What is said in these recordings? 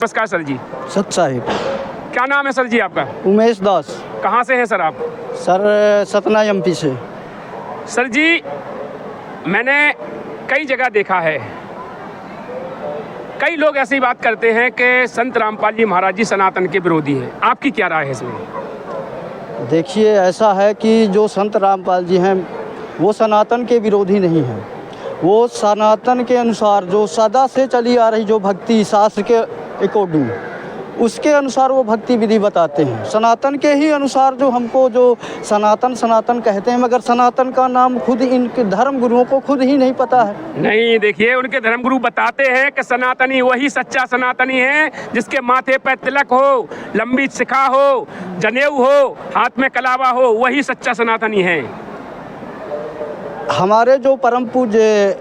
नमस्कार सर जी। सत साहिब। क्या नाम है सर जी आपका? उमेश दास। कहाँ से हैं सर आप? सर सतना एमपी से। सर जी, मैंने कई जगह देखा है, कई लोग ऐसी बात करते हैं कि संत रामपाल जी महाराज जी सनातन के विरोधी हैं। आपकी क्या राय है इसमें? देखिए, ऐसा है कि जो संत रामपाल जी हैं वो सनातन के विरोधी नहीं हैं। वो सनातन के अनुसार जो सदा से चली आ रही जो भक्ति शास्त्र के अकॉर्डिंग उसके अनुसार वो भक्ति विधि बताते हैं। सनातन के ही अनुसार जो हमको जो सनातन सनातन कहते हैं, मगर सनातन का नाम खुद इनके धर्म गुरुओं को खुद ही नहीं पता है। नहीं, देखिए, उनके धर्मगुरु बताते हैं कि सनातनी वही सच्चा सनातनी है जिसके माथे पर तिलक हो, लंबी शिखा हो, जनेऊ हो, हाथ में कलावा हो, वही सच्चा सनातनी है। हमारे जो परम पूज्य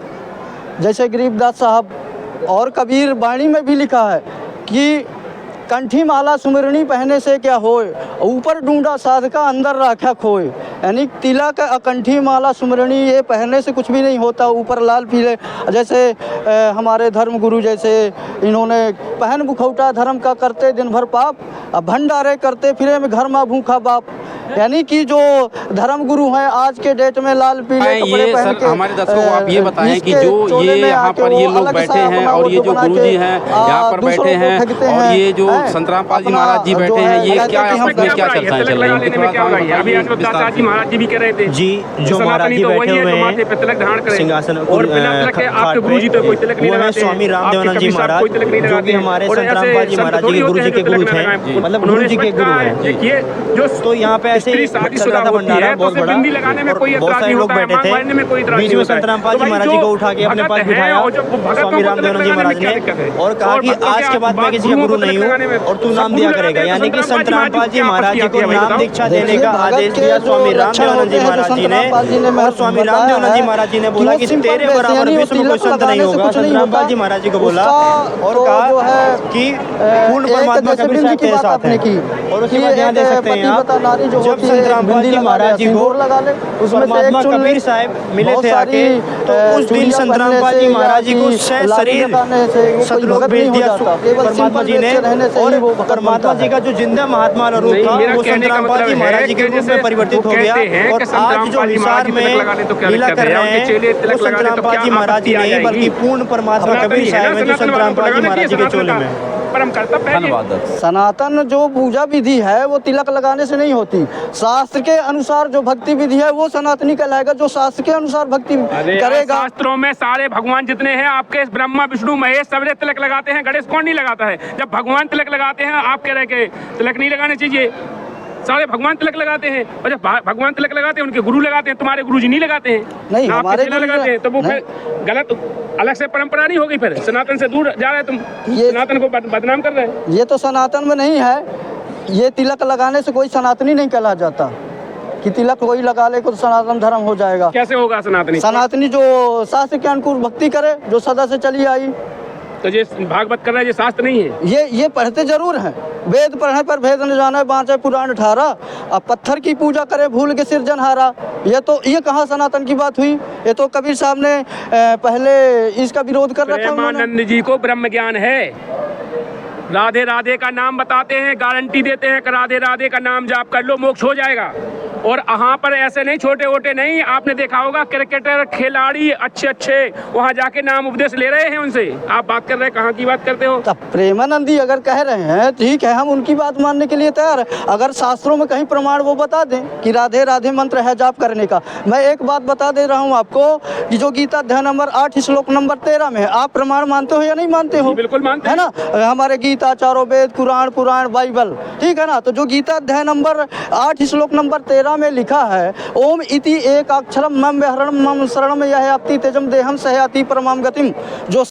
जैसे गरीबदास साहब और कबीर वाणी में भी लिखा है कि कंठी माला सुमिरनी पहने से क्या होए, ऊपर ढूंढा साधका अंदर राखा खोए। यानी तिलक कंठी माला सुमिरनी ये पहनने से कुछ भी नहीं होता। ऊपर लाल पीले जैसे हमारे धर्म गुरु जैसे इन्होंने पहन मुखौटा धर्म का करते दिन भर पाप, अब भंडारे करते फिरे में घर में भूखा बाप। यानी कि जो धर्म गुरु हैं आज के डेट में लाल पीले कपड़े पहन के हमारे दर्शकों को आप ये बताएं कि जो ये यहाँ पर ये लोग बैठे हैं और ये जो गुरुजी हैं यहाँ पर बैठे हैं और ये जो संत रामपाल जी महाराज जी बैठे हैं, ये क्या क्या चर्चाएं चल रही हैं? अभी दादा जी महाराज जी भी कह रहे थे जी, जो महाराज जी बैठे हुए हैं सिंहासन आपके गुरु जी तो कोई तिलक नहीं लगाते, स्वामी रामदेवानंद जी महाराज जो कि हमारे संत रामपाल जी महाराज जी के गुरु जी के गुरु हैं, मतलब गुरु जी के गुरु हैं। देखिए, जो तो यहाँ पे ऐसे शादीशुदा होती है बहुत बड़ा बिंदी लगाने में कोई बहुत सारे लोग बैठे थे, बीच में संत रामपाल जी महाराज जी को उठा के अपने पास बिठाया स्वामी रामदेवानंद जी महाराज ने और कहा कि आज के बाद मैं किसी का गुरु नहीं हूँ और तू नाम दिया करेगा। यानी कि संत रामपाल जी महाराज जी को नाम दीक्षा देने का आदेश दिया स्वामी रामदेवानंद जी महाराज जी ने और स्वामी रामदेवानंद जी महाराज जी ने बोला कि तेरे बराबर विश्व में कोई संत नहीं होगा। संत रामपाल जी महाराज जी को बोला और कहा कि पूर्ण परमात्मा कबीर साहब तेरे साथ है। और उसके बाद ध्यान दे सकते हैं आप, जब संत रामपाल जी महाराज जी को परमात्मा कबीर साहब मिले थे आके, तो उस दिन संत रामपाल जी महाराज जी को शरीर सतलोक भेज दिया परमात्मा जी ने और परमात्मा जी का जो जिंदा महात्मा रूप था वो संत रामपाल जी महाराज जी के रूप में परिवर्तित हो गया। और आज जो हिसार में लीला कर रहे हैं वो संत रामपाल जी महाराज जी नहीं बल्कि पूर्ण परमात्मा कबीर साहब है जो संत रामपाल जी महाराज जी के चोले में। परम कर्तव्य है। सनातन जो पूजा विधि है वो तिलक लगाने से नहीं होती। शास्त्र के अनुसार जो भक्ति विधि है वो सनातनी कहलाएगा, जो शास्त्र के अनुसार भक्ति करेगा। शास्त्रों में सारे भगवान जितने हैं आपके ब्रह्मा विष्णु महेश सबरे तिलक लगाते हैं, गणेश कौन नहीं लगाता है? जब भगवान तिलक लगाते हैं आप कह रहे के तिलक नहीं लगाने चाहिए, सारे भगवान तिलक लगाते हैं। और जब भगवान तिलक लगाते हैं उनके गुरु लगाते हैं, तुम्हारे गुरु जी नहीं लगाते हैं, नहीं हमारे लगाते हैं, तो वो फिर गलत अलग से परंपरा नहीं होगी? फिर सनातन से दूर जा रहे तुम, सनातन को बदनाम कर रहे हैं। ये तो सनातन में नहीं है। ये तिलक लगाने से कोई सनातनी नहीं कहला जाता कि तिलक कोई लगा ले तो सनातन धर्म हो जाएगा। कैसे होगा सनातनी? सनातनी जो शास्त्र के अनुकूल भक्ति करे, जो सदा से चली आई। तो ये भागवत कर रहा है, ये शास्त्र नहीं है। ये पढ़ते जरूर हैं, वेद पढ़ने पर भेद न जाने बाँचे पुराण 18। अब पत्थर की पूजा करे भूल के सिरजनहारा। ये कहाँ सनातन की बात हुई? ये तो कबीर साहब ने पहले इसका विरोध कर रखा है। प्रेमानंद जी को ब्रह्म ज्ञान है, राधे राधे का नाम बताते हैं, गारंटी देते हैं कि राधे राधे का नाम जाप कर लो मोक्ष हो जाएगा। और यहाँ पर ऐसे नहीं, छोटे वोटे नहीं। आपने देखा होगा क्रिकेटर खिलाड़ी अच्छे वहाँ जाके नाम उपदेश ले रहे हैं उनसे। आप बात कर रहे हैं, कहाँ की बात करते हो? तब प्रेमानंदी अगर कह रहे हैं ठीक है, हम उनकी बात मानने के लिए तैयार है। अगर शास्त्रों में कहीं प्रमाण वो बता दें कि राधे राधे मंत्र है जाप करने का। मैं एक बात बता दे रहा हूँ आपको कि जो गीता अध्याय नंबर 8 श्लोक नंबर 13 में, आप प्रमाण मानते हो या नहीं मानते हो? बिल्कुल मानते है ना। हमारे गीता चारों वेद पुराण बाइबल, ठीक है ना। तो जो गीता अध्याय नंबर 8 श्लोक नंबर 13 में लिखा है, ओम इति एक अक्षरम मम व्याहरणम मम शरणम यह तेजम देहम सहयाति परमाम गतिम, जो